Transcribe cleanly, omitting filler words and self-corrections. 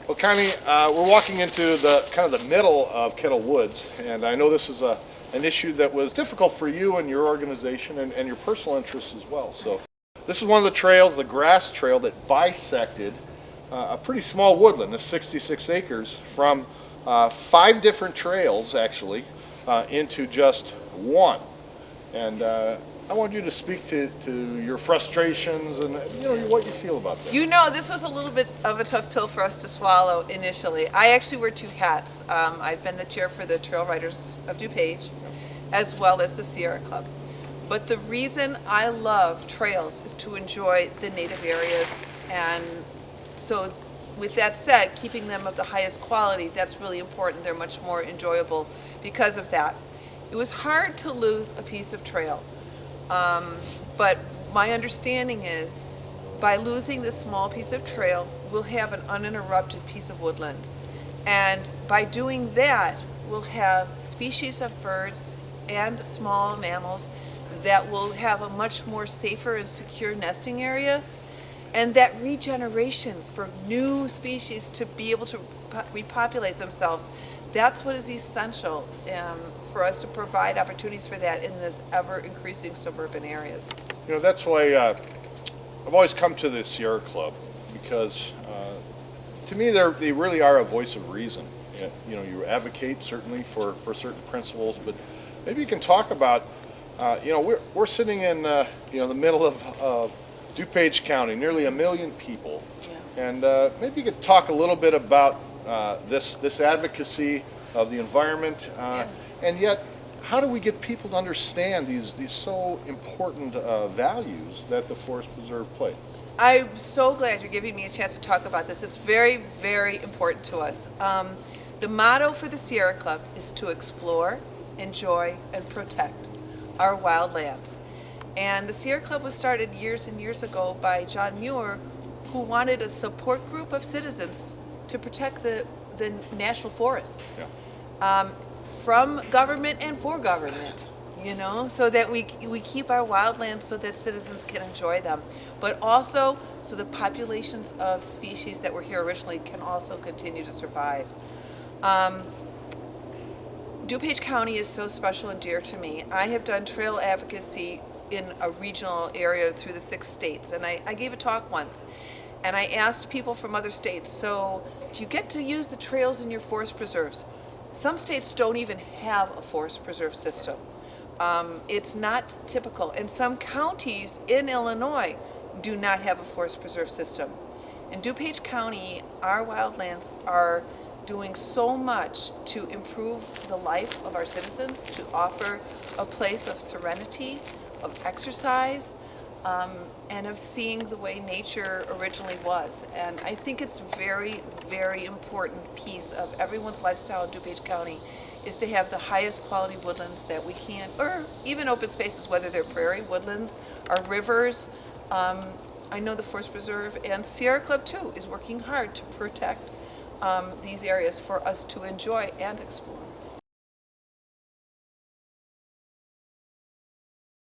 Well, Connie, we're walking into the kind of the middle of Kettle Woods, and I know this is an issue that was difficult for you and your organization and your personal interests as well. So, this is one of the trails, the grass trail, that bisected a pretty small woodland, the 66 acres, from 5 different trails actually into just one. And I want you to speak to your frustrations and what you feel about that. This was a little bit of a tough pill for us to swallow initially. I actually wear 2 hats. I've been the chair for the Trail Riders of DuPage, as well as the Sierra Club. But the reason I love trails is to enjoy the native areas. And so with that said, keeping them of the highest quality, that's really important. They're much more enjoyable because of that. It was hard to lose a piece of trail. But my understanding is by losing this small piece of trail, we'll have an uninterrupted piece of woodland. And by doing that, we'll have species of birds and small mammals that will have a much more safer and secure nesting area. And that regeneration for new species to be able to repopulate themselves, that's what is essential for us to provide opportunities for that in this ever-increasing suburban areas. That's why I've always come to the Sierra Club, because to me they really are a voice of reason. You advocate certainly for certain principles, but maybe you can talk about, we're sitting in the middle of DuPage County, nearly 1 million people. Yeah. And maybe you could talk a little bit about this advocacy of the environment, and yet how do we get people to understand these so important values that the Forest Preserve play? I'm so glad you're giving me a chance to talk about this. It's very, very important to us. The motto for the Sierra Club is to explore, enjoy, and protect our wildlands. And the Sierra Club was started years and years ago by John Muir, who wanted a support group of citizens to protect the national forests. Yeah. From government and for government, so that we keep our wildlands so that citizens can enjoy them, but also so the populations of species that were here originally can also continue to survive. DuPage County is so special and dear to me. I have done trail advocacy in a regional area through the 6 states, and I gave a talk once, and I asked people from other states, so do you get to use the trails in your forest preserves? Some states don't even have a forest preserve system. It's not typical, and some counties in Illinois do not have a forest preserve system. In DuPage County, our wildlands are doing so much to improve the life of our citizens, to offer a place of serenity, of exercise, and of seeing the way nature originally was. And I think it's very, very important piece of everyone's lifestyle in DuPage County is to have the highest quality woodlands that we can, or even open spaces, whether they're prairie woodlands or rivers. I know the Forest Preserve and Sierra Club too is working hard to protect these areas for us to enjoy and explore.